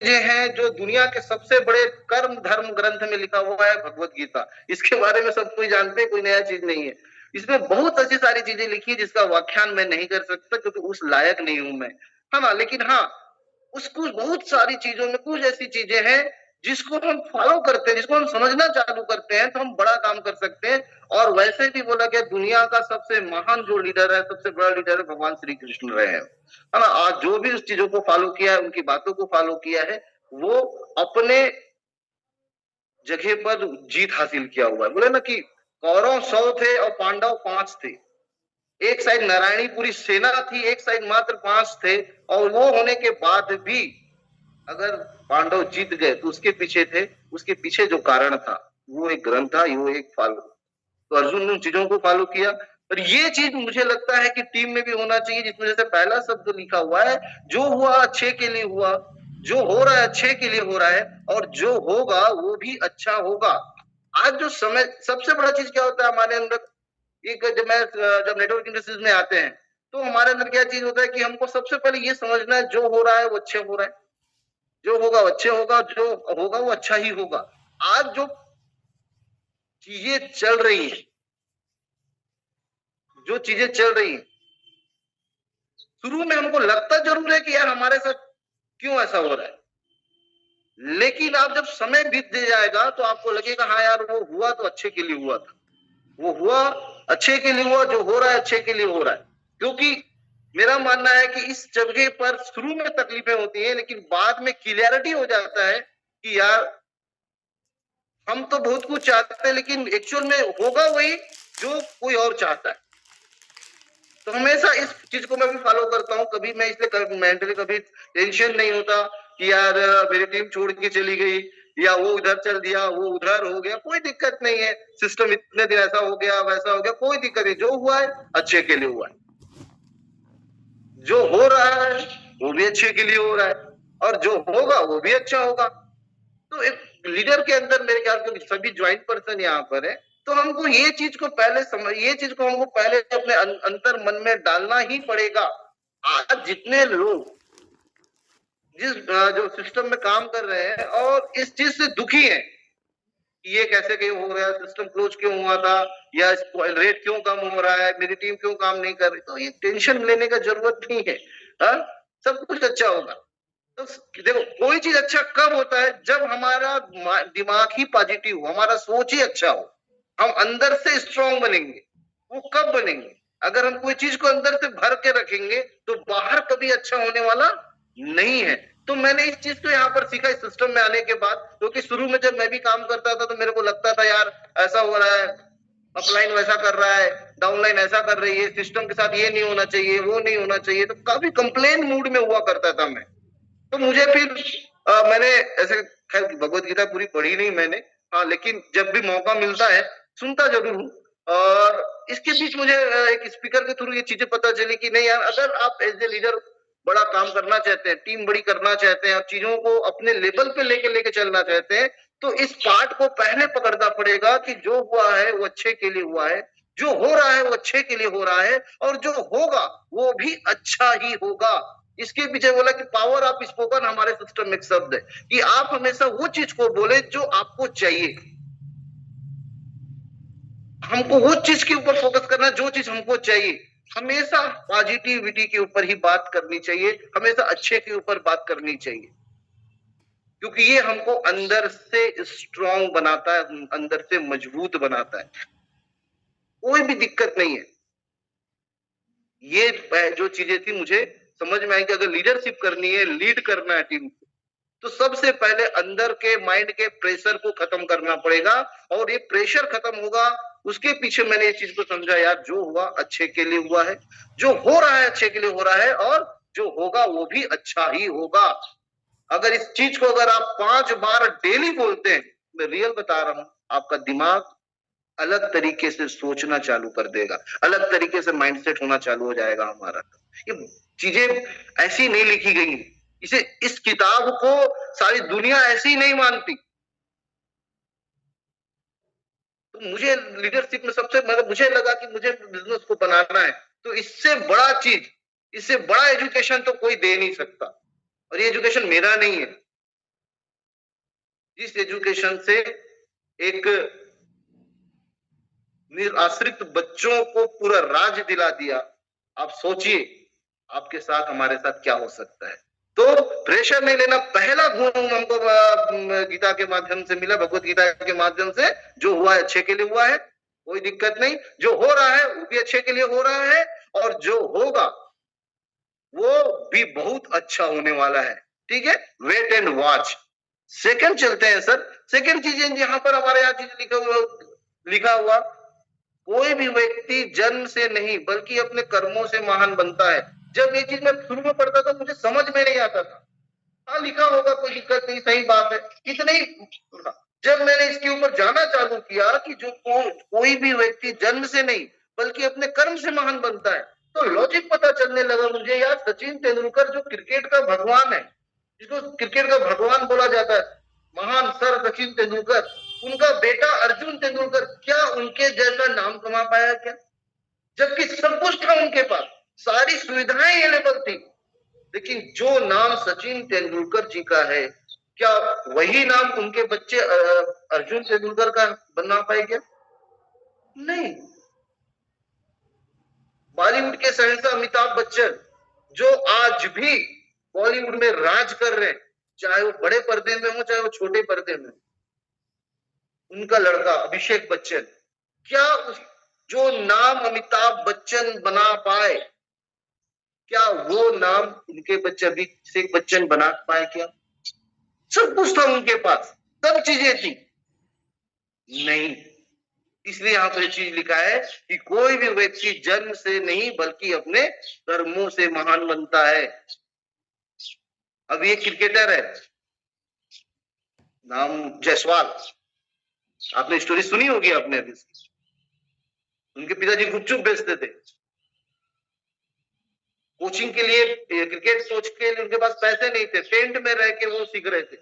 चीजें हैं जो दुनिया के सबसे बड़े कर्म धर्म ग्रंथ में लिखा हुआ है, भगवत गीता। इसके बारे में सब कोई जानते हैं, कोई नया चीज नहीं है। इसमें बहुत अच्छी सारी चीजें लिखी है जिसका व्याख्यान मैं नहीं कर सकता क्योंकि उस लायक नहीं हूं मैं, है ना। लेकिन हाँ, उसको बहुत सारी चीजों में कुछ ऐसी चीजें हैं जिसको हम फॉलो करते हैं, जिसको हम समझना चालू करते हैं तो हम बड़ा काम कर सकते हैं। और वैसे भी बोला गया दुनिया का सबसे महान जो लीडर है, सबसे बड़ा लीडर है, भगवान श्री कृष्ण रहे हैं, है ना। आज जो भी उस चीजों को फॉलो किया है, उनकी बातों को फॉलो किया है, वो अपने जगह पर जीत हासिल किया हुआ है। बोले ना कि कौरव 100 थे और पांडव 5 थे। एक साइड नारायणी पूरी सेना थी, एक साइड मात्र 5 थे। और वो होने के बाद भी अगर पांडव जीत गए तो उसके पीछे थे, उसके पीछे जो कारण था वो एक ग्रंथ था, वो एक फॉलो। तो अर्जुन ने उन चीजों को फॉलो किया। और ये चीज मुझे लगता है कि टीम में भी होना चाहिए, जिसमें जैसे पहला शब्द लिखा हुआ है, जो हुआ अच्छे के लिए हुआ, जो हो रहा है अच्छे के लिए हो रहा है, और जो होगा वो भी अच्छा होगा। आज जो समय सबसे बड़ा चीज क्या होता है हमारे अंदर, एक जब नेटवर्क इंडस्ट्रीज में आते हैं तो हमारे अंदर क्या चीज होता है कि हमको सबसे पहले ये समझना है जो हो रहा है वो अच्छे हो रहा है, जो होगा वो अच्छे होगा, जो होगा वो अच्छा ही होगा। आज जो चीजें चल रही हैं, जो चीजें चल रही हैं, शुरू में हमको लगता जरूर है कि यार हमारे साथ क्यों ऐसा हो रहा है, लेकिन आप जब समय बीत जाएगा तो आपको लगेगा हाँ यार वो हुआ तो अच्छे के लिए हुआ था, वो हुआ अच्छे के लिए हुआ, जो हो रहा है अच्छे के लिए हो रहा है। क्योंकि मेरा मानना है कि इस जगह पर शुरू में तकलीफें होती हैं लेकिन बाद में क्लियरिटी हो जाता है कि यार हम तो बहुत कुछ चाहते हैं लेकिन एक्चुअल में होगा वही जो कोई और चाहता है। तो हमेशा इस चीज को मैं भी फॉलो करता हूँ। कभी मैं इसलिए मेंटली कभी टेंशन नहीं होता कि यार मेरी टीम छोड़ के चली गई, या वो उधर चल दिया, वो उधर हो गया, कोई दिक्कत नहीं है। सिस्टम इतने दिन ऐसा हो गया वैसा हो गया, कोई दिक्कत नहीं। जो हुआ है अच्छे के लिए हुआ है, जो हो रहा है वो भी अच्छे के लिए हो रहा है, और जो होगा वो भी अच्छा होगा। तो एक लीडर के अंदर मेरे ख्याल से सभी ज्वाइंट पर्सन यहाँ पर है, तो हमको ये चीज को पहले समझ, ये चीज को हमको पहले अपने अंतर मन में डालना ही पड़ेगा। आज जितने लोग जिस जो सिस्टम में काम कर रहे हैं और इस चीज से दुखी हैं कि ये कैसे क्यों हो रहा है, सिस्टम क्लोज क्यों हुआ था, या रेट क्यों कम हो रहा है, मेरी टीम क्यों काम नहीं कर रही, तो ये टेंशन लेने का जरूरत नहीं है। हा? सब कुछ अच्छा होगा। तो देखो कोई चीज अच्छा कब होता है, जब हमारा दिमाग ही पॉजिटिव हो, हमारा सोच ही अच्छा हो, हम अंदर से स्ट्रांग बनेंगे। वो कब बनेंगे, अगर हम कोई चीज को अंदर से भर के रखेंगे तो बाहर कभी अच्छा होने वाला नहीं है। तो मैंने इस चीज को यहाँ पर सीखा इस सिस्टम में आने के बाद, क्योंकि शुरू में जब मैं भी काम करता था तो मेरे को लगता था यार ऐसा हो रहा है, अपलाइन वैसा कर रहा है, डाउनलाइन ऐसा कर रही है, सिस्टम के साथ ये नहीं होना चाहिए, वो नहीं होना चाहिए, तो काफी कंप्लेन मूड में हुआ करता था मैं। तो मुझे फिर मैंने ऐसे, खैर भगवत गीता पूरी पढ़ी नहीं मैंने, हाँ, लेकिन जब भी मौका मिलता है सुनता जरूर हूँ। और इसके बीच मुझे एक स्पीकर के थ्रू ये चीजें पता चली कि नहीं यार, अगर आप एज ए लीडर बड़ा काम करना चाहते हैं, टीम बड़ी करना चाहते हैं और चीजों को अपने लेवल पे लेके लेके चलना चाहते हैं, तो इस पार्ट को पहले पकड़ना पड़ेगा कि जो हुआ है वो अच्छे के लिए हुआ है, जो हो रहा है वो अच्छे के लिए हो रहा है, और जो होगा वो भी अच्छा ही होगा। इसके पीछे बोला कि पावर ऑफ स्पोकन हमारे सिस्टम में एक शब्द है कि आप हमेशा वो चीज को बोले जो आपको चाहिए। हमको वो चीज के ऊपर फोकस करना जो चीज हमको चाहिए। हमेशा पॉजिटिविटी के ऊपर ही बात करनी चाहिए, हमेशा अच्छे के ऊपर बात करनी चाहिए, क्योंकि ये हमको अंदर से स्ट्रांग बनाता है, अंदर से मजबूत बनाता है। कोई भी दिक्कत नहीं है। ये जो चीजें थी मुझे समझ में आई कि अगर लीडरशिप करनी है, लीड करना है टीम, तो सबसे पहले अंदर के माइंड के प्रेशर को खत्म करना पड़ेगा। और ये प्रेशर खत्म होगा, उसके पीछे मैंने इस चीज को समझा यार जो हुआ अच्छे के लिए हुआ है, जो हो रहा है अच्छे के लिए हो रहा है, और जो होगा वो भी अच्छा ही होगा। अगर इस चीज को अगर आप 5 बार डेली बोलते हैं, मैं रियल बता रहा हूं, आपका दिमाग अलग तरीके से सोचना चालू कर देगा, अलग तरीके से माइंडसेट होना चालू हो जाएगा हमारा। ये चीजें ऐसी नहीं लिखी गई, इसे इस किताब को सारी दुनिया ऐसी नहीं मानती। तो मुझे लीडरशिप में सबसे मतलब मुझे लगा कि मुझे बिजनेस को बनाना है, तो इससे बड़ा चीज, इससे बड़ा एजुकेशन तो कोई दे नहीं सकता। और ये एजुकेशन मेरा नहीं है, जिस एजुकेशन से एक निराश्रित बच्चों को पूरा राज दिला दिया, आप सोचिए आपके साथ हमारे साथ क्या हो सकता है। तो प्रेशर नहीं लेना, पहला गुण हमको गीता के माध्यम से मिला, भगवत गीता के माध्यम से। जो हुआ है अच्छे के लिए हुआ है, कोई दिक्कत नहीं। जो हो रहा है वो भी अच्छे के लिए हो रहा है, और जो होगा वो भी बहुत अच्छा होने वाला है। ठीक है, वेट एंड वॉच। सेकंड चलते हैं सर। सेकंड चीज यहाँ पर हमारे यहाँ चीज लिखा हुआ, कोई भी व्यक्ति जन्म से नहीं बल्कि अपने कर्मों से महान बनता है। जब ये चीज मैं शुरू में पढ़ता था मुझे समझ में नहीं आता था। हाँ लिखा होगा, कोई दिक्कत नहीं, सही बात है, इतने ही। जब मैंने इसके ऊपर जाना चालू किया कि जो कोई भी व्यक्ति जन्म से नहीं बल्कि अपने कर्म से महान बनता है, तो लॉजिक पता चलने लगा मुझे। यार सचिन तेंदुलकर जो क्रिकेट का भगवान है, जिसको क्रिकेट का भगवान बोला जाता है, महान सर सचिन तेंदुलकर, उनका बेटा अर्जुन तेंदुलकर क्या उनके जैसा नाम कमा पाया क्या? जबकि सब कुछ था उनके पास, सारी सुविधाएं अवेलेबल थी, लेकिन जो नाम सचिन तेंदुलकर जी का है, क्या वही नाम उनके बच्चे अर्जुन तेंदुलकर का बना पाए क्या? नहीं। बॉलीवुड के शहंशाह अमिताभ बच्चन जो आज भी बॉलीवुड में राज कर रहे हैं, चाहे वो बड़े पर्दे में हो चाहे वो छोटे पर्दे में, उनका लड़का अभिषेक बच्चन, क्या जो नाम अमिताभ बच्चन बना पाए, क्या वो नाम उनके बच्चे अभिषेक बच्चन बना पाए क्या? सब कुछ था उनके पास, सब चीजें थी, नहीं। इसलिए यहां पर चीज लिखा है कि कोई भी व्यक्ति जन्म से नहीं बल्कि अपने कर्मों से महान बनता है। अब ये क्रिकेटर है, नाम जायसवाल, आपने स्टोरी सुनी होगी आपने अभी। उनके पिताजी गुपचुप बेचते थे, कोचिंग के लिए, क्रिकेट कोच के लिए उनके पास पैसे नहीं थे, टेंट में रह के वो सीख रहे थे,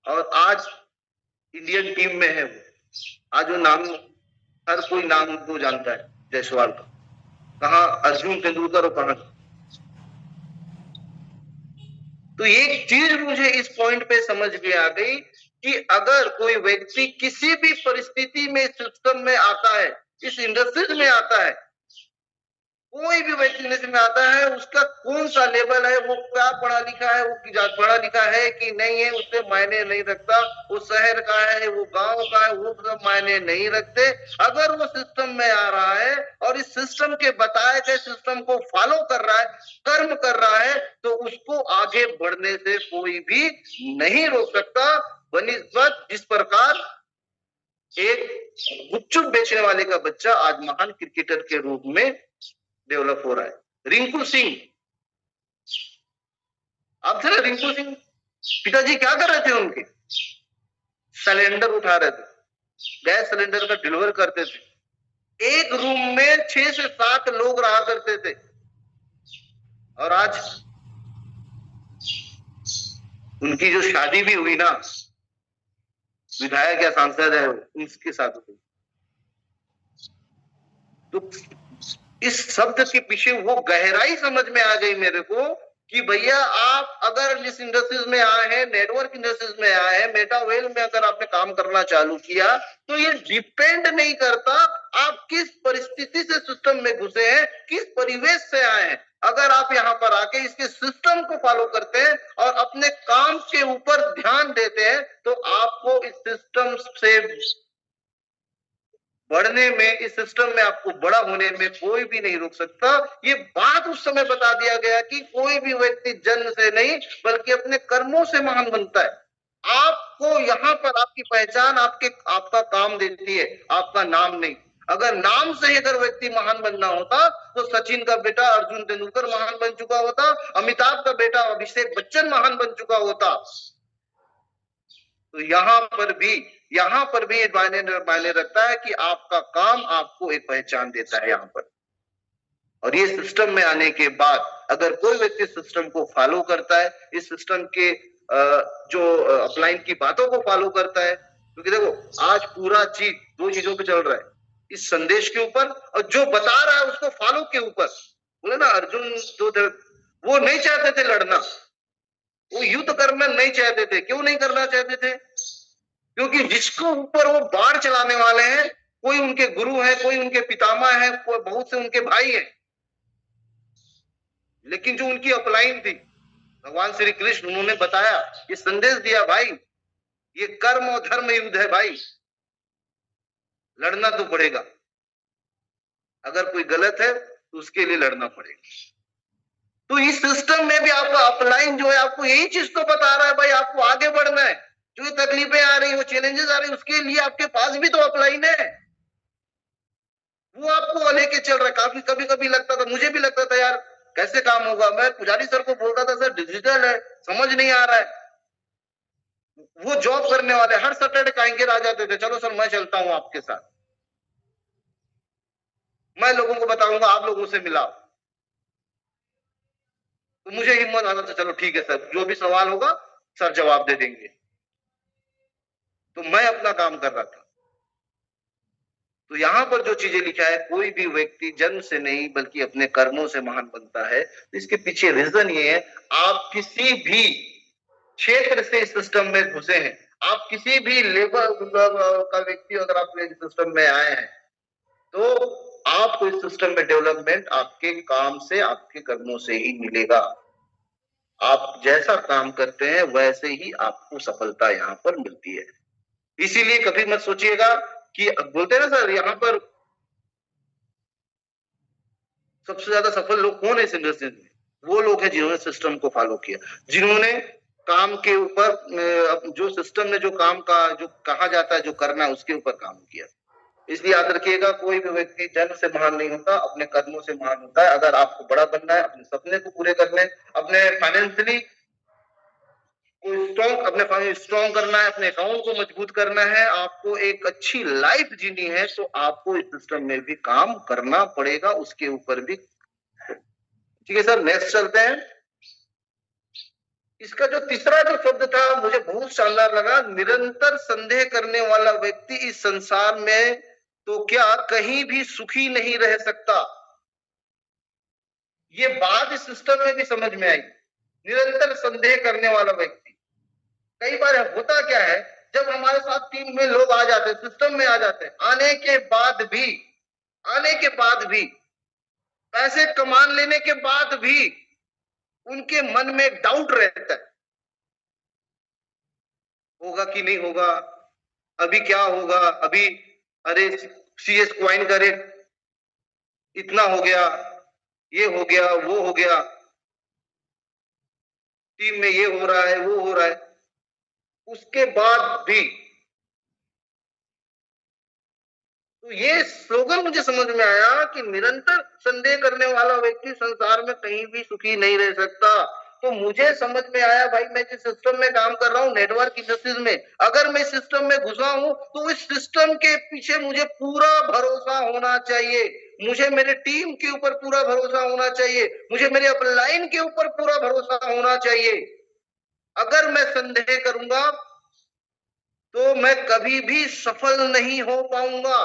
और आज इंडियन टीम में है वो। आज वो नाम, हर कोई नाम उनको जानता है जायसवाल का। कहा अर्जुन तेंदुलकर और कहा। तो एक चीज मुझे इस पॉइंट पे समझ में आ गई कि अगर कोई व्यक्ति किसी भी परिस्थिति में सिस्टम में आता है, इस इंडस्ट्रीज में आता है, कोई भी व्यक्ति इंडस्ट्री में आता है, उसका कौन सा लेवल है, वो क्या पढ़ा लिखा है, वो पढ़ा लिखा है कि नहीं है, उससे मायने नहीं रखता। वो शहर का है, वो गांव का है, वो सब मायने नहीं रखते। अगर वो सिस्टम में आ रहा है और इस सिस्टम के बताए गए सिस्टम को फॉलो कर रहा है, कर्म कर रहा है, तो उसको आगे बढ़ने से कोई भी नहीं रोक सकता। बनिस्बत जिस प्रकार एक गुपचुप बेचने वाले का बच्चा आज महान क्रिकेटर के रूप में डेवलप हो रहा है। रिंकू सिंह, आप थे ना, रिंकू सिंह पिताजी क्या कर रहे थे उनके? सिलेंडर उठा रहे थे, गैस सिलेंडर का डिलीवर करते थे। एक रूम में 6 से 7 लोग रहा करते थे, और आज उनकी जो शादी भी हुई ना, विधायक या सांसद है उनके साथ हुई। तो इस शब्द के पीछे वो गहराई समझ में आ गई मेरे को कि भैया आप अगर इस इंडस्ट्रीज में आए हैं, नेटवर्क इंडस्ट्रीज में आए हैं, मेटावेल में अगर आपने काम करना चालू किया, तो ये डिपेंड नहीं करता आप किस परिस्थिति से सिस्टम में घुसे हैं, किस परिवेश से आए हैं। अगर आप यहाँ पर आके इसके सिस्टम को फॉलो करते हैं और अपने काम के ऊपर ध्यान देते हैं, तो आपको इस सिस्टम से बढ़ने में, इस सिस्टम में आपको बड़ा होने में कोई भी नहीं रोक सकता। ये बात उस समय बता दिया गया कि कोई भी व्यक्ति जन्म से नहीं बल्कि अपने कर्मों से महान बनता है। आपको यहाँ पर आपकी पहचान आपका काम देती है, आपका नाम नहीं। अगर नाम से ही अगर व्यक्ति महान बनना होता तो सचिन का बेटा अर्जुन तेंदुलकर महान बन चुका होता, अमिताभ का बेटा अभिषेक बच्चन महान बन चुका होता। तो यहाँ पर भी मायने रखता है कि आपका काम आपको एक पहचान देता है यहाँ पर। और ये सिस्टम में आने के बाद अगर कोई व्यक्ति सिस्टम को फॉलो करता है, इस सिस्टम के जो अपलाइन की बातों को फॉलो करता है, क्योंकि देखो आज पूरा चीज 2 चीजों पे चल रहा है, इस संदेश के ऊपर और जो बता रहा है उसको फॉलो के ऊपर। बोले ना अर्जुन जो वो नहीं चाहते थे लड़ना, वो युद्ध करना नहीं चाहते थे। क्यों नहीं करना चाहते थे? क्योंकि जिसको ऊपर वो बाढ़ चलाने वाले हैं, कोई उनके गुरु है, कोई उनके पितामह है, कोई बहुत से उनके भाई हैं, लेकिन जो उनकी अपलाइन थी, भगवान श्री कृष्ण, उन्होंने बताया, ये संदेश दिया, भाई ये कर्म और धर्म युद्ध है भाई, लड़ना तो पड़ेगा। अगर कोई गलत है तो उसके लिए लड़ना पड़ेगा। तो इस सिस्टम में भी आपका अपलाइन जो है, आपको यही चीज तो बता रहा है भाई, आपको आगे बढ़ना है। जो ये तकलीफें आ रही है, वो चैलेंजेस आ रही है, उसके लिए आपके पास भी तो अपलाइन है, वो आपको लेके चल रहा है। काफी कभी कभी लगता था, मुझे भी लगता था यार कैसे काम होगा। मैं पुजारी सर को बोलता था, सर डिजिटल है, समझ नहीं आ रहा है। वो जॉब करने वाले हर सैटरडे कांकेर आ जाते थे, चलो सर मैं चलता हूं आपके साथ, मैं लोगों को बताऊंगा, आप लोगों से मिलाओ। तो मुझे हिम्मत आता था, चलो ठीक है सर, जो भी सवाल होगा सर जवाब दे देंगे। तो मैं अपना काम कर रहा था। तो यहां पर जो चीजें लिखा है, कोई भी व्यक्ति जन्म से नहीं बल्कि अपने कर्मों से महान बनता है। तो इसके पीछे रीजन ये है, आप किसी भी क्षेत्र से इस सिस्टम में घुसे हैं, आप किसी भी लेवल का व्यक्ति अगर आप इस सिस्टम में आए हैं, तो आपको इस सिस्टम में डेवलपमेंट आपके काम से, आपके कर्मों से ही मिलेगा। आप जैसा काम करते हैं वैसे ही आपको सफलता यहाँ पर मिलती है। इसीलिए कभी मत सोचिएगा कि, बोलते हैं ना सर यहाँ पर सबसे ज्यादा सफल लोग कौन है इस इंडस्ट्री में? वो लोग हैं जिन्होंने सिस्टम को फॉलो किया, जिन्होंने काम के ऊपर, जो सिस्टम में जो काम का जो कहा जाता है जो करना है उसके ऊपर काम किया। इसलिए याद रखिएगा, कोई भी व्यक्ति जन्म से महान नहीं होता, अपने कर्मों से महान होता है। अगर आपको बड़ा बनना है, अपने सपने को पूरे करने, अपने फाइनेंशियली अपने स्ट्रॉन्ग करना है, अपने अकाउंट को मजबूत करना है, आपको एक अच्छी लाइफ जीनी है, तो आपको इस सिस्टम में भी काम करना पड़ेगा, उसके ऊपर भी। ठीक है सर, नेक्स्ट चलते हैं। इसका जो तीसरा जो शब्द था मुझे बहुत शानदार लगा, निरंतर संदेह करने वाला व्यक्ति इस संसार में तो क्या कहीं भी सुखी नहीं रह सकता। ये बात इस सिस्टम में भी समझ में आई। निरंतर संदेह करने वाला व्यक्ति, कई बार होता क्या है, जब हमारे साथ टीम में लोग आ जाते हैं, सिस्टम में आ जाते हैं, आने के बाद भी पैसे कमा लेने के बाद भी उनके मन में डाउट रहता है, होगा कि नहीं होगा, अभी क्या होगा, अभी अरे CS क्वाइन का रेट इतना हो गया, ये हो गया, वो हो गया, टीम में ये हो रहा है, वो हो रहा है। उसके बाद भी तो ये स्लोगन मुझे समझ में आया कि निरंतर संदेह करने वाला व्यक्ति संसार में कहीं भी सुखी नहीं रह सकता। तो मुझे समझ में आया भाई, मैं जिस सिस्टम में काम कर रहा हूँ नेटवर्क इंडस्ट्रीज में, अगर मैं सिस्टम में घुसा हूं तो इस सिस्टम के पीछे मुझे पूरा भरोसा होना चाहिए, मुझे मेरे टीम के ऊपर पूरा भरोसा होना चाहिए, मुझे मेरे अपलाइन के ऊपर पूरा भरोसा होना चाहिए। अगर मैं संदेह करूंगा तो मैं कभी भी सफल नहीं हो पाऊंगा।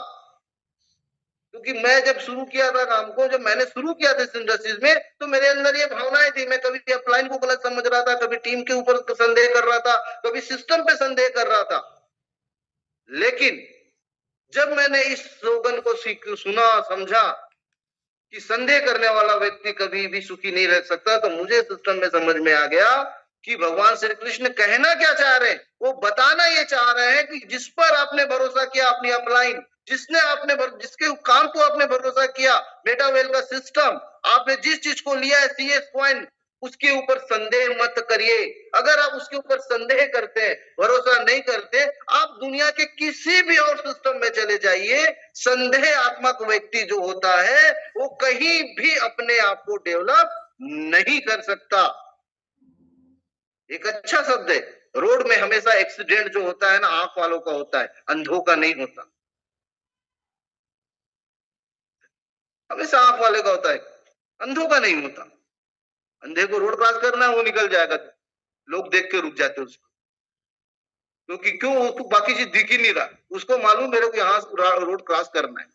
क्योंकि मैं जब शुरू किया था काम को, जब मैंने शुरू किया था इस इंडस्ट्रीज में, तो मेरे अंदर ये भावनाएं थी, मैं कभी अपलाइन को गलत समझ रहा था, कभी टीम के ऊपर संदेह कर रहा था, कभी सिस्टम पे संदेह कर रहा था। लेकिन जब मैंने इस स्लोगन को सुना, समझा कि संदेह करने वाला व्यक्ति कभी भी सुखी नहीं रह सकता, तो मुझे सिस्टम में समझ में आ गया कि भगवान श्री कृष्ण कहना क्या चाह रहे हैं। वो बताना ये चाह रहे हैं कि जिस पर आपने भरोसा किया, अपनी अपलाइन, जिसके काम को आपने भरोसा किया, मेटा वेल का सिस्टम, आपने जिस चीज को लिया है CS क्वाइन, उसके ऊपर संदेह मत करिए। अगर आप उसके ऊपर संदेह करते हैं, भरोसा नहीं करते, आप दुनिया के किसी भी और सिस्टम में चले जाइए, संदेह आत्मक व्यक्ति जो होता है वो कहीं भी अपने आप को डेवलप नहीं कर सकता। एक अच्छा शब्द है, रोड में हमेशा एक्सीडेंट जो होता है ना, आंख वालों का होता है, अंधों का नहीं होता। हमेशा आंख वाले का होता है, अंधों का नहीं होता। अंधे को रोड क्रॉस करना है, वो निकल जाएगा, लोग देख के रुक जाते उसको, क्योंकि क्यों, उसको बाकी चीज दिख ही नहीं रहा, उसको मालूम मेरे को यहाँ रोड क्रॉस करना है।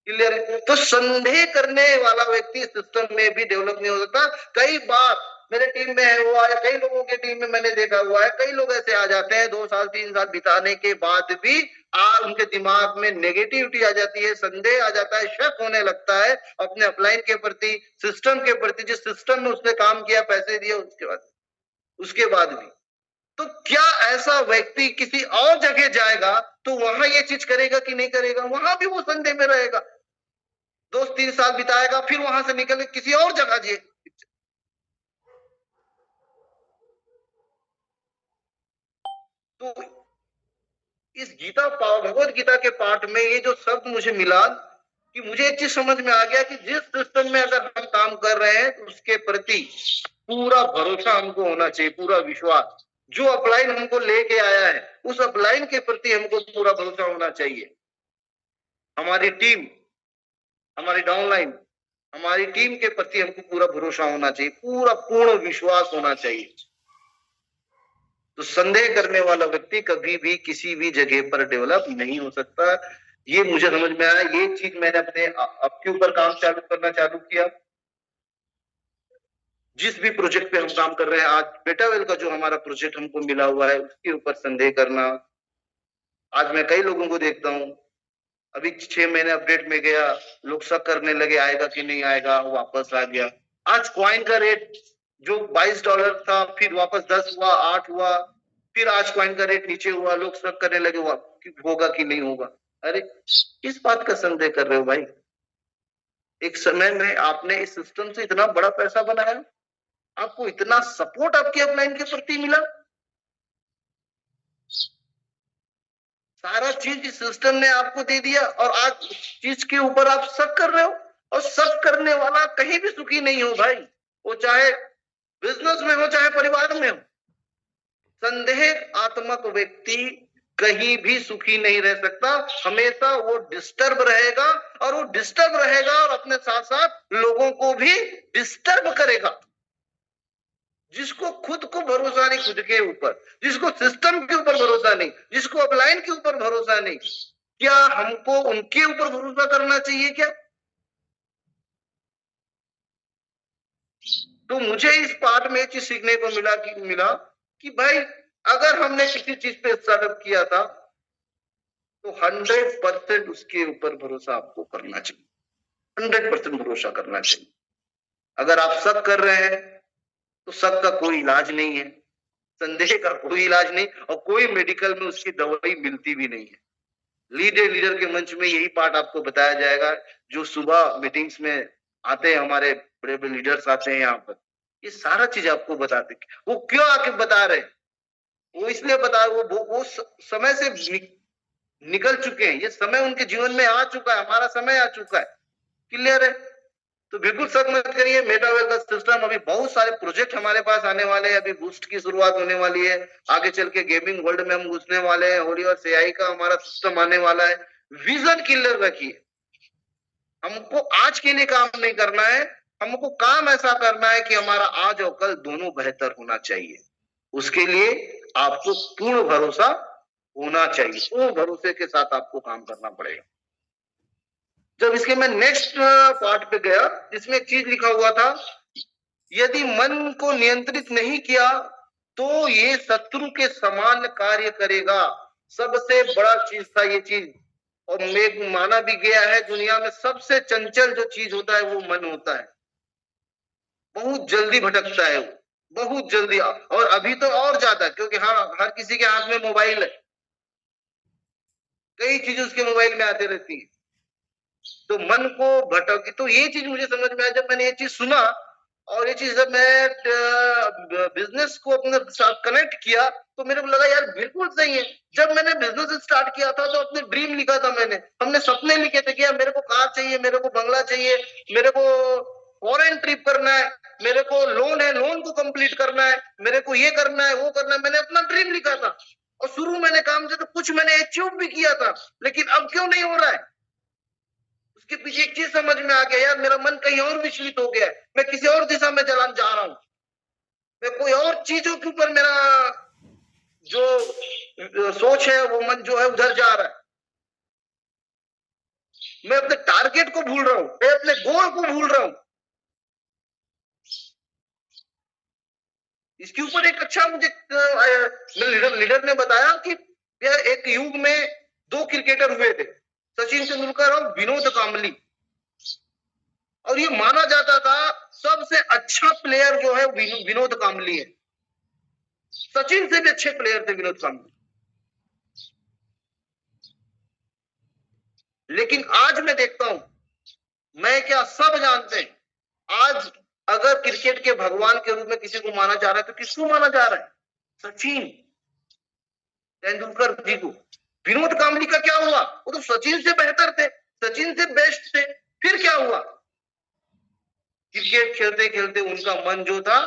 क्लियर है? तो संदेह करने वाला व्यक्ति सिस्टम में भी डेवलप नहीं हो सकता। कई बार मेरे टीम में है वो आया, कई लोगों के टीम में मैंने देखा हुआ है, कई लोग ऐसे आ जाते हैं 2 साल 3 साल बिताने के बाद भी उनके दिमाग में नेगेटिविटी आ जाती है, संदेह आ जाता है, शक होने लगता है अपने अपलाइन के प्रति, सिस्टम के प्रति, जिस सिस्टम में उसने काम किया, पैसे दिए, उसके बाद भी। तो क्या ऐसा व्यक्ति किसी और जगह जाएगा तो वहां ये चीज करेगा कि नहीं करेगा? वहां भी वो संदेह में रहेगा, 2 3 साल बिताएगा, फिर वहां से निकल के किसी और जगह जाए। तो इस गीता भगवत गीता के पाठ में ये जो शब्द मुझे मिला कि मुझे एक चीज समझ में आ गया कि जिस सिस्टम में अगर हम काम कर रहे हैं तो उसके प्रति पूरा भरोसा हमको होना चाहिए, पूरा विश्वास। जो अपलाइन हमको लेके आया है उस अपलाइन के प्रति हमको पूरा भरोसा होना चाहिए। हमारी टीम, हमारी डाउनलाइन, हमारी टीम के प्रति हमको पूरा भरोसा होना चाहिए, पूरा पूर्ण विश्वास होना चाहिए। तो संदेह करने वाला व्यक्ति कभी भी किसी भी जगह पर डेवलप नहीं हो सकता। ये मुझे समझ में आया, ये चीज मैंने अपने आपके ऊपर काम करना चालू किया। जिस भी प्रोजेक्ट पे हम काम कर रहे हैं, आज बेटावेल का जो हमारा प्रोजेक्ट हमको मिला हुआ है उसके ऊपर संदेह करना, आज मैं कई लोगों को देखता हूँ, अभी 6 महीने अपडेट में गया, लोग शक करने लगे आएगा कि नहीं आएगा, वापस आ गया। आज कॉइन का रेट जो $22 था, फिर वापस 10 हुआ, 8 हुआ, फिर आज कॉइन का रेट नीचे हुआ, लोग शक करने लगे होगा कि नहीं होगा। अरे किस बात का संदेह कर रहे हो भाई? एक समय में आपने इस सिस्टम से इतना बड़ा पैसा बनाया, आपको इतना सपोर्ट आपके अपलाइन के प्रति मिला, सारा चीज इस सिस्टम ने आपको दे दिया, और आज उस चीज के ऊपर आप शक कर रहे हो। और शक करने वाला कहीं भी सुखी नहीं हो भाई, वो चाहे बिजनेस में हो चाहे परिवार में हो। संदेह आत्मक व्यक्ति कहीं भी सुखी नहीं रह सकता, हमेशा वो डिस्टर्ब रहेगा, और वो डिस्टर्ब रहेगा और अपने साथ साथ लोगों को भी डिस्टर्ब करेगा। जिसको खुद को भरोसा नहीं, खुद के ऊपर, जिसको सिस्टम के ऊपर भरोसा नहीं, जिसको अपलाइन के ऊपर भरोसा नहीं, क्या हमको उनके ऊपर भरोसा करना चाहिए क्या? तो मुझे इस पाठ में चीज सीखने को मिला कि भाई अगर हमने किसी चीज पे स्टार्टअप किया था तो 100% उसके ऊपर भरोसा आपको करना चाहिए, 100% भरोसा करना चाहिए। अगर आप शक कर रहे हैं तो शक का कोई इलाज नहीं है, संदेह का कोई इलाज नहीं, और कोई मेडिकल में उसकी दवाई मिलती भी नहीं है। लीडर के मंच में यही पार्ट आपको बताया जाएगा। जो सुबह मीटिंग्स में आते हैं, हमारे बड़े बड़े लीडर्स आते हैं यहाँ पर, ये सारा चीज आपको बताते। वो क्यों आके बता रहे हैं? वो इसलिए बता, वो समय से निकल चुके हैं, ये समय उनके जीवन में आ चुका है, हमारा समय आ चुका है, क्लियर है। तो बिल्कुल शक मत करिए, मेटावेल का सिस्टम, अभी बहुत सारे प्रोजेक्ट हमारे पास आने वाले हैं, अभी बूस्ट की शुरुआत होने वाली है, आगे चल के गेमिंग वर्ल्ड में हम घुसने वाले हैं, होली और सीआई का हमारा सिस्टम आने वाला है। विजन क्लियर रखिए, हमको आज के लिए काम नहीं करना है, हमको काम ऐसा करना है कि हमारा आज और कल दोनों बेहतर होना चाहिए। उसके लिए आपको पूर्ण भरोसा होना चाहिए, पूर्ण भरोसे के साथ आपको काम करना पड़ेगा। जब इसके मैं नेक्स्ट पार्ट पे गया, जिसमें एक चीज लिखा हुआ था, यदि मन को नियंत्रित नहीं किया तो ये शत्रु के समान कार्य करेगा। सबसे बड़ा चीज था ये चीज, और माना भी गया है दुनिया में सबसे चंचल जो चीज होता है वो मन होता है। बहुत जल्दी भटकता है वो, बहुत जल्दी, और अभी तो और ज्यादा, क्योंकि हाँ हर किसी के हाथ में मोबाइल है, कई चीजें उसके मोबाइल में आती रहती है, तो मन को भटक। तो ये चीज मुझे समझ में आया जब मैंने ये चीज सुना, और ये चीज जब मैं बिजनेस को अपने साथ कनेक्ट किया तो मेरे को लगा यार बिल्कुल सही है। जब मैंने बिजनेस स्टार्ट किया था तो अपने ड्रीम लिखा था, हमने सपने लिखे थे कि यार मेरे को कार चाहिए, मेरे को बंगला चाहिए, मेरे को फॉरेन ट्रिप करना है, मेरे को लोन है, लोन को कंप्लीट करना है, मेरे को ये करना है, वो करना है, मैंने अपना ड्रीम लिखा था। और शुरू मैंने काम किया तो कुछ मैंने अचीव भी किया था, लेकिन अब क्यों नहीं हो रहा है? उसके पीछे एक चीज समझ में आ गया, यार मेरा मन कहीं और विचलित हो गया है, मैं किसी और दिशा में जा रहा हूं, मैं कोई और चीजों के ऊपर मेरा जो सोच है वो मन जो है उधर जा रहा है। मैं अपने टारगेट को भूल रहा हूं, मैं अपने गोल को भूल रहा हूं। इसके ऊपर एक अच्छा मुझे लीडर ने बताया कि एक युग में दो क्रिकेटर हुए थे, सचिन तेंदुलकर और विनोद कांबली, और ये माना जाता था सबसे अच्छा प्लेयर जो है विनोद कांबली है। सचिन से भी अच्छे प्लेयर थे विनोद कांबली। लेकिन आज मैं देखता हूं, मैं क्या सब जानते हैं, आज अगर क्रिकेट के भगवान के रूप में किसी को माना जा रहा है तो किसको माना जा रहा है? सचिन तेंदुलकर जी को। विनोद कांबली का क्या हुआ? वो तो सचिन से बेहतर थे, सचिन से बेस्ट थे। फिर क्या हुआ? क्रिकेट खेलते खेलते उनका मन जो था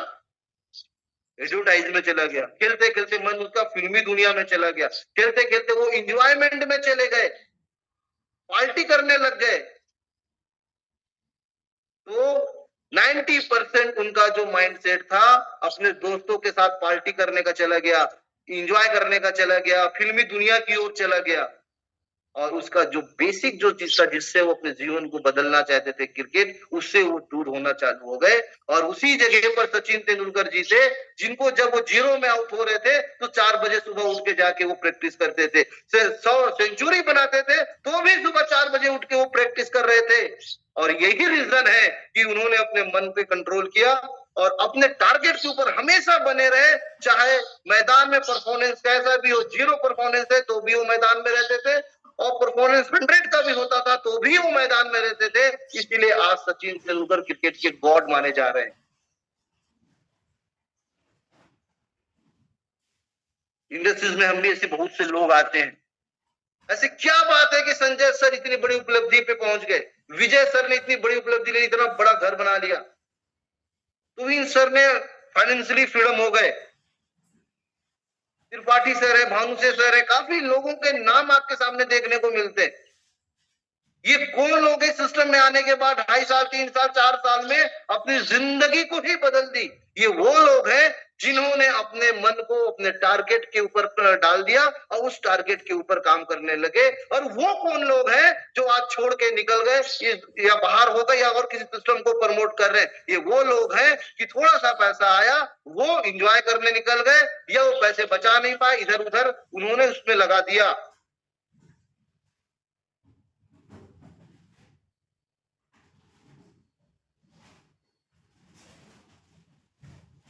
एडवर्टाइज में चला गया, खेलते खेलते मन उसका फिल्मी दुनिया में चला गया, खेलते खेलते वो इंजॉयमेंट में चले गए, पार्टी करने लग गए। तो 90% उनका जो माइंडसेट था अपने दोस्तों के साथ पार्टी करने का चला गया, एंजॉय करने का चला गया, फिल्मी दुनिया की ओर चला गया। और उसका जो बेसिक जो चीज था जिससे वो अपने जीवन को बदलना चाहते थे, क्रिकेट, उससे वो दूर होना चालू हो गए। और उसी जगह पर सचिन तेंदुलकर जी थे, जिनको जब वो 0 में आउट हो रहे थे तो 4 बजे सुबह उठ के जाके वो प्रैक्टिस करते थे। 100 सेंचुरी बनाते थे तो भी सुबह 4 बजे उठ के वो प्रैक्टिस कर रहे थे। और यही रीजन है कि उन्होंने अपने मन पे कंट्रोल किया और अपने टारगेट के ऊपर हमेशा बने रहे। चाहे मैदान में परफॉर्मेंस कैसा भी हो, 0 परफॉर्मेंस है तो भी वो मैदान में रहते थे, और परफॉर्मेंस 100 का भी होता था तो भी वो मैदान में रहते थे। इसीलिए आज सचिन तेंदुलकर क्रिकेट के गॉड माने जा रहे हैं। इंडस्ट्रीज में हम भी ऐसे बहुत से लोग आते हैं, ऐसे क्या बात है कि संजय सर इतनी बड़ी उपलब्धि पे पहुंच गए, विजय सर ने इतनी बड़ी उपलब्धि ली, इतना बड़ा घर बना लिया, तुहिन सर ने फाइनेंशियली फ्रीडम हो गए, त्रिपाठी सर है, भानुसे सर है, काफी लोगों के नाम आपके सामने देखने को मिलते हैं। ये कौन लोग इस सिस्टम में आने के बाद 2.5 साल 3 साल 4 साल में अपनी जिंदगी को ही बदल दी? ये वो लोग हैं जिन्होंने अपने मन को अपने टारगेट के ऊपर डाल दिया और उस टारगेट के ऊपर काम करने लगे। और वो कौन लोग हैं जो आज छोड़ के निकल गए, या बाहर हो गए या और किसी सिस्टम को प्रमोट कर रहे हैं? ये वो लोग हैं कि थोड़ा सा पैसा आया, वो इंजॉय करने निकल गए, या वो पैसे बचा नहीं पाए, इधर उधर उन्होंने उसमें लगा दिया।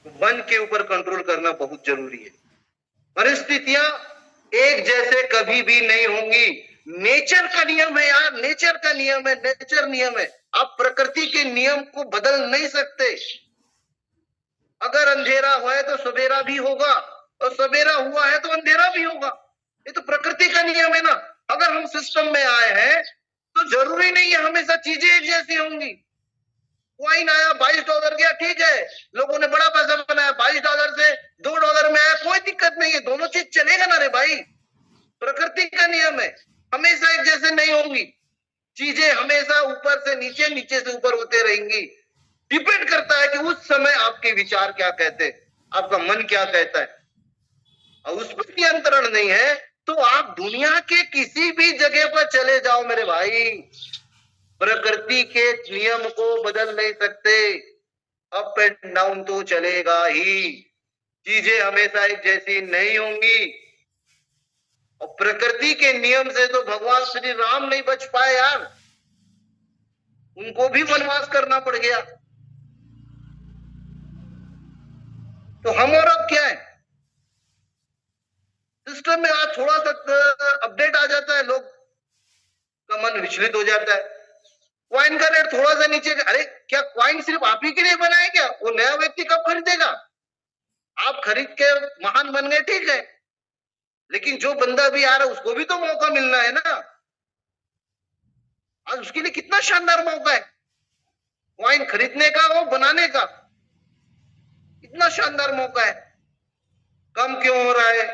मन के ऊपर कंट्रोल करना बहुत जरूरी है। परिस्थितियां एक जैसे कभी भी नहीं होंगी। नेचर का नियम है यार, नेचर का नियम है, नेचर नियम है। आप प्रकृति के नियम को बदल नहीं सकते। अगर अंधेरा हुआ है तो सवेरा भी होगा, और सवेरा हुआ है तो अंधेरा भी होगा। ये तो प्रकृति का नियम है ना। अगर हम सिस्टम में आए हैं तो जरूरी नहीं है हमेशा चीजें एक जैसी होंगी। कॉइन आया $22 गया, ठीक है, लोगों ने बड़ा पैसा बनाया, $22 से $2 में आया, कोई दिक्कत नहीं है, दोनों चीज चलेगा ना रे भाई। प्रकृति का नियम है, हमेशा एक जैसे नहीं होंगी चीजें, हमेशा ऊपर से नीचे, नीचे से ऊपर होते रहेंगी। डिपेंड करता है कि उस समय आपके विचार क्या कहते हैं, आपका मन क्या कहता है, और उस पर नियंत्रण नहीं है तो आप दुनिया के किसी भी जगह पर चले जाओ मेरे भाई, प्रकृति के नियम को बदल नहीं सकते। अप एंड डाउन तो चलेगा ही, चीजें हमेशा एक जैसी नहीं होंगी। और प्रकृति के नियम से तो भगवान श्री राम नहीं बच पाए यार, उनको भी वनवास करना पड़ गया। तो हम और अब क्या है, सिस्टम में आज थोड़ा सा अपडेट आ जाता है, लोग का मन विचलित हो जाता है। क्वाइन का रेट थोड़ा सा नीचे, अरे क्या क्वाइन सिर्फ आप ही के लिए बना है क्या? वो नया व्यक्ति कब खरीदेगा? आप खरीद के महान बन गए, ठीक है, लेकिन जो बंदा भी आ रहा है उसको भी तो मौका मिलना है ना। आज उसके लिए कितना शानदार मौका है क्वाइन खरीदने का और बनाने का, इतना शानदार मौका है। कम क्यों हो रहा है,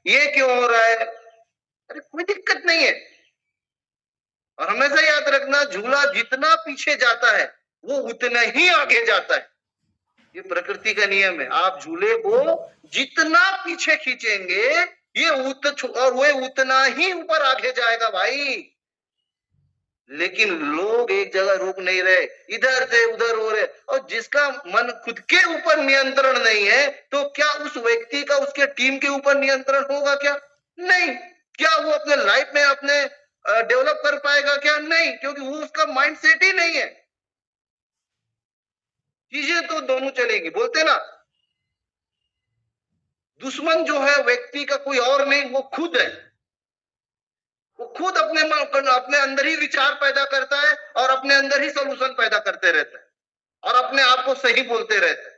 ये क्यों हो रहा है? अरे कोई दिक्कत नहीं है। और हमेशा याद रखना, झूला जितना पीछे जाता है वो उतना ही आगे जाता है। ये प्रकृति का नियम है। आप झूले को जितना पीछे खींचेंगे ये और वो उतना ही ऊपर आगे जाएगा भाई। लेकिन लोग एक जगह रुक नहीं रहे, इधर से उधर हो रहे। और जिसका मन खुद के ऊपर नियंत्रण नहीं है, तो क्या उस व्यक्ति का उसके टीम के ऊपर नियंत्रण होगा क्या? नहीं। क्या वो अपने लाइफ में अपने डेवलप कर पाएगा क्या? नहीं, क्योंकि वो उसका माइंड सेट ही नहीं है। चीजें तो दोनों चलेंगी। बोलते ना, दुश्मन जो है व्यक्ति का कोई और नहीं, वो खुद है। वो खुद अपने अंदर ही विचार पैदा करता है और अपने अंदर ही सॉल्यूशन पैदा करते रहता है और अपने आप को सही बोलते रहते हैं।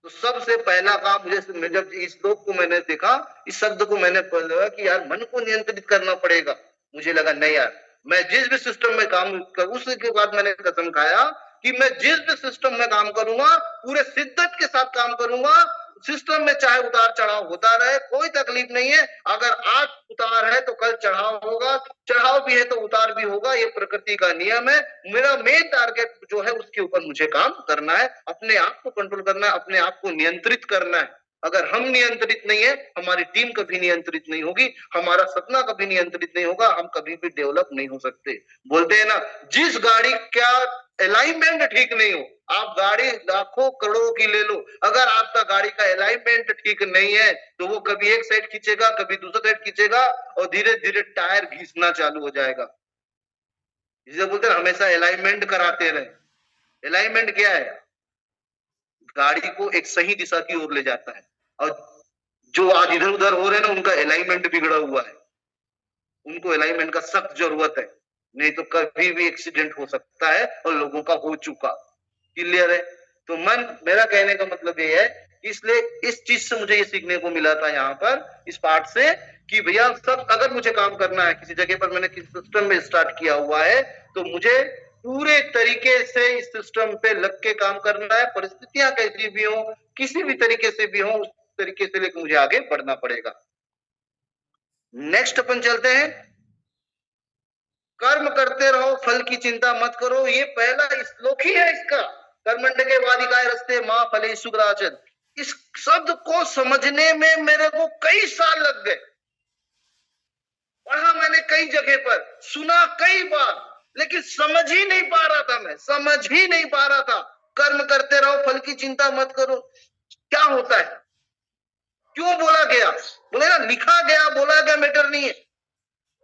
तो सबसे पहला काम मुझे, जब इस श्लोक को मैंने देखा, इस शब्द को मैंने पढ़ा कि यार मन को नियंत्रित करना पड़ेगा, मुझे लगा नहीं यार, मैं जिस भी सिस्टम में काम करूं, उसके बाद मैंने कसम खाया कि मैं जिस भी सिस्टम में काम करूंगा पूरे शिद्दत के साथ काम करूंगा। सिस्टम में चाहे उतार चढ़ाव होता रहे, कोई तकलीफ नहीं है। अगर आज उतार है तो कल चढ़ाव होगा, चढ़ाव भी है तो उतार भी होगा, ये प्रकृति का नियम है। मेरा मेन टारगेट जो है उसके ऊपर मुझे काम करना है, अपने आप को कंट्रोल करना है, अपने आप को नियंत्रित करना है। अगर हम नियंत्रित नहीं है, हमारी टीम कभी नियंत्रित नहीं होगी, हमारा सपना कभी नियंत्रित नहीं होगा, हम कभी भी डेवलप नहीं हो सकते। बोलते हैं ना, जिस गाड़ी का अलाइनमेंट ठीक नहीं हो, आप गाड़ी लाखों करोड़ों की ले लो, अगर आपका गाड़ी का अलाइनमेंट ठीक नहीं है तो वो कभी एक साइड खींचेगा, कभी दूसरा साइड खींचेगा और धीरे धीरे टायर घिसना चालू हो जाएगा। जिसे बोलते हैं हमेशा अलाइनमेंट कराते रहे। अलाइनमेंट क्या है? गाड़ी को एक सही दिशा की ओर ले जाता है। और जो आज इधर उधर हो रहे हैं ना, उनका अलाइनमेंट बिगड़ा हुआ है, उनको अलाइनमेंट का सख्त जरूरत है, नहीं तो कभी भी एक्सीडेंट हो सकता है और लोगों का हो चुका। क्लियर है? तो मेरा कहने का मतलब ये है, इसलिए इस चीज से मुझे ये सीखने को मिला था यहाँ पर, इस पार्ट से, कि भैया सब अगर मुझे काम करना है किसी जगह पर, मैंने किसी सिस्टम में स्टार्ट किया हुआ है, तो मुझे पूरे तरीके से इस सिस्टम पे लग के काम करना है। परिस्थितियां कैसी भी हो, किसी भी तरीके से भी हो, उस तरीके से लेकर मुझे आगे बढ़ना पड़ेगा। नेक्स्ट अपन चलते हैं, कर्म करते रहो, फल की चिंता मत करो। ये पहला श्लोक ही है इसका, कर्मण्ड के वादिकाय रस्ते मां फले सुग्राचन। इस शब्द को समझने में मेरे को कई साल लग गए। पढ़ा मैंने कई जगह पर, सुना कई बार, लेकिन समझ ही नहीं पा रहा था, मैं समझ ही नहीं पा रहा था। कर्म करते रहो, फल की चिंता मत करो, क्या होता है, क्यों बोला गया? बोले ना, लिखा गया बोला गया मैटर नहीं है,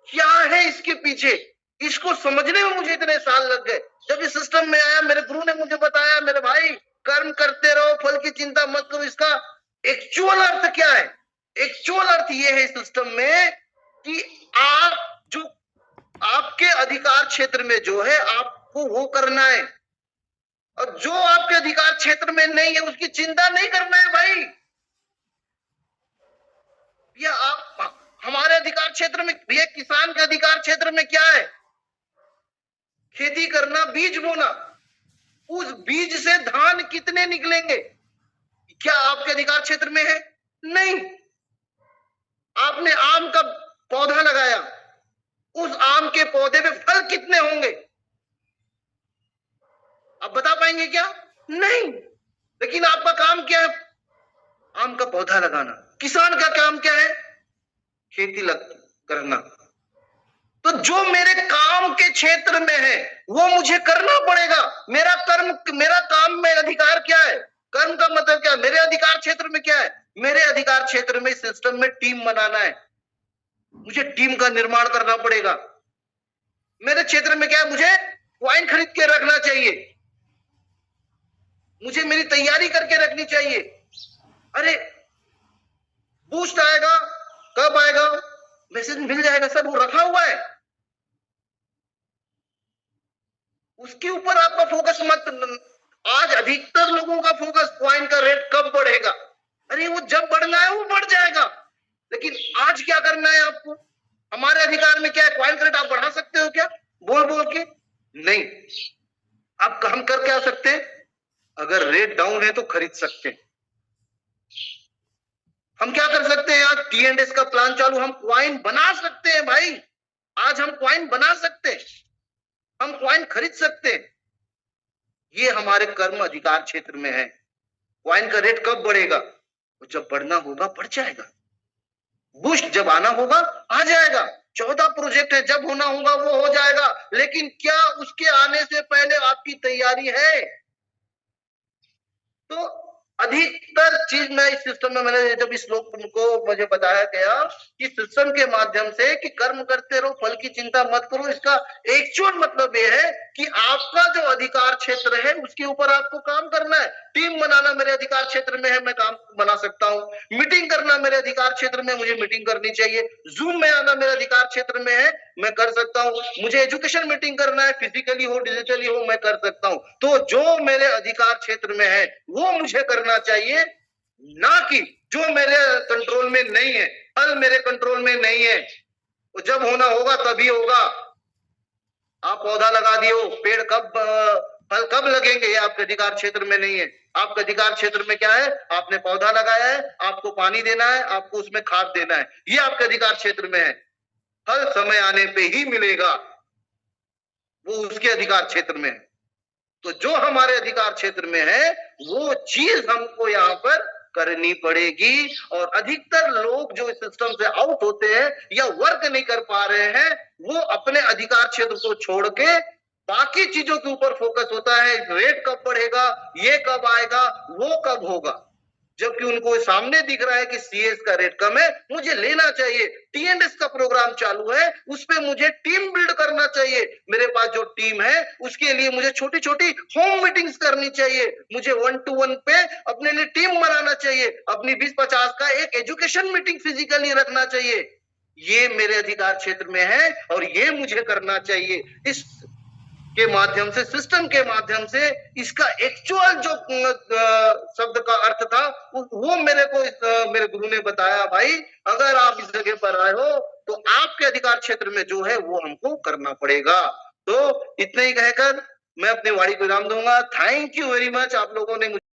क्या है इसके पीछे, इसको समझने में मुझे इतने साल लग गए। जब इस सिस्टम में आया, मेरे गुरु ने मुझे बताया, मेरे भाई कर्म करते रहो, फल की चिंता मत करो, इसका एक्चुअल अर्थ क्या है? एक्चुअल अर्थ ये है सिस्टम में कि आप जो आपके अधिकार क्षेत्र में जो है आपको वो करना है, और जो आपके अधिकार क्षेत्र में नहीं है उसकी चिंता नहीं करना है भाई। या आप हमारे अधिकार क्षेत्र में, भैया किसान के अधिकार क्षेत्र में क्या है? खेती करना, बीज बोना। उस बीज से धान कितने निकलेंगे, क्या आपके अधिकार क्षेत्र में है? नहीं। आपने आम का पौधा लगाया, उस आम के पौधे में फल कितने होंगे, आप बता पाएंगे क्या? नहीं। लेकिन आपका काम क्या है? आम का पौधा लगाना। किसान का काम क्या है? खेती करना। तो जो मेरे काम के क्षेत्र में है वो मुझे करना पड़ेगा। मेरा काम में अधिकार क्या है? कर्म का मतलब क्या है? मेरे अधिकार क्षेत्र में क्या है? मेरे अधिकार क्षेत्र में सिस्टम में टीम बनाना है, मुझे टीम का निर्माण करना पड़ेगा। मेरे क्षेत्र में क्या है? मुझे कॉइन खरीद के रखना चाहिए, मुझे मेरी तैयारी करके रखनी चाहिए। अरे बूस्ट आएगा, कब आएगा, मैसेज मिल जाएगा, सब वो रखा हुआ है, उसके ऊपर आपका फोकस मत। आज अधिकतर लोगों का फोकस कॉइन का रेट कब बढ़ेगा, अरे वो जब बढ़ना है वो बढ़ जाएगा, लेकिन आज क्या करना है आपको? हमारे अधिकार में क्या है? कॉइन का रेट आप बढ़ा सकते हो क्या बोल बोल के? नहीं। आप हम कर क्या सकते हैं? अगर रेट डाउन है तो खरीद सकते हैं। हम क्या कर सकते हैं? आज T&S का प्लान चालू, हम कॉइन बना सकते हैं भाई। आज हम कॉइन बना सकते हैं, हम कॉइन खरीद सकते हैं। ये हमारे कर्म अधिकार क्षेत्र में है। कॉइन का रेट कब बढ़ेगा? जब बढ़ना होगा बढ़ जाएगा, बूस्ट जब आना होगा आ जाएगा। 14 प्रोजेक्ट है, जब होना होगा वो हो जाएगा, लेकिन क्या उसके आने से पहले आपकी तैयारी है? तो अधिकतर चीज मैं इस सिस्टम में, मैंने जब इस लोग को मुझे बताया गया कि सिस्टम के माध्यम से कि कर्म करते रहो, फल की चिंता मत करो, इसका एक्चुअल मतलब ये है कि आपका जो अधिकार क्षेत्र है उसके ऊपर आपको काम करना है। टीम बनाना मेरे अधिकार क्षेत्र में है, मैं काम बना सकता हूं। मीटिंग करना मेरे अधिकार क्षेत्र में, मुझे मीटिंग करनी चाहिए। जूम में आना मेरे अधिकार क्षेत्र में है, मैं कर सकता हूं। मुझे एजुकेशन मीटिंग करना है, फिजिकली हो डिजिटली हो, मैं कर सकता हूं। तो जो मेरे अधिकार क्षेत्र में है वो मुझे करना चाहिए, ना कि जो मेरे कंट्रोल में नहीं है। फल मेरे कंट्रोल में नहीं है, वो जब होना होगा तभी होगा। आप पौधा लगा दिए हो, पेड़ कब फल कब लगेंगे ये आपके अधिकार क्षेत्र में नहीं है। आपके अधिकार क्षेत्र में क्या है? आपने पौधा लगाया है, आपको पानी देना है, आपको उसमें खाद देना है, ये आपके अधिकार क्षेत्र में है। फल समय आने पे ही मिलेगा, वो उसके अधिकार क्षेत्र में है। तो जो हमारे अधिकार क्षेत्र में है वो चीज हमको यहाँ पर करनी पड़ेगी। और अधिकतर लोग जो इस सिस्टम से आउट होते हैं या वर्क नहीं कर पा रहे हैं, वो अपने अधिकार क्षेत्र को छोड़ के बाकी चीजों के ऊपर फोकस होता है। रेट कब बढ़ेगा, ये कब आएगा, वो कब होगा, जबकि उनको सामने दिख रहा है कि सीएस का रेट कम है, मुझे लेना चाहिए। टीएनएस का प्रोग्राम चालू है, उस पे मुझे टीम बिल्ड करना चाहिए। मेरे पास जो टीम है उसके लिए मुझे छोटी छोटी होम मीटिंग्स करनी चाहिए, मुझे 1 to 1 पे अपने लिए टीम बनाना चाहिए, अपनी 20-50 का एक एजुकेशन मीटिंग फिजिकली रखना चाहिए। ये मेरे अधिकार क्षेत्र में है और ये मुझे करना चाहिए। इस के माध्यम से, सिस्टम के माध्यम से इसका एक्चुअल जो शब्द का अर्थ था वो मेरे को मेरे गुरु ने बताया। भाई अगर आप इस जगह पर आए हो तो आपके अधिकार क्षेत्र में जो है वो हमको करना पड़ेगा। तो इतने ही कहकर मैं अपनी वाणी को विराम दूंगा। थैंक यू वेरी मच, आप लोगों ने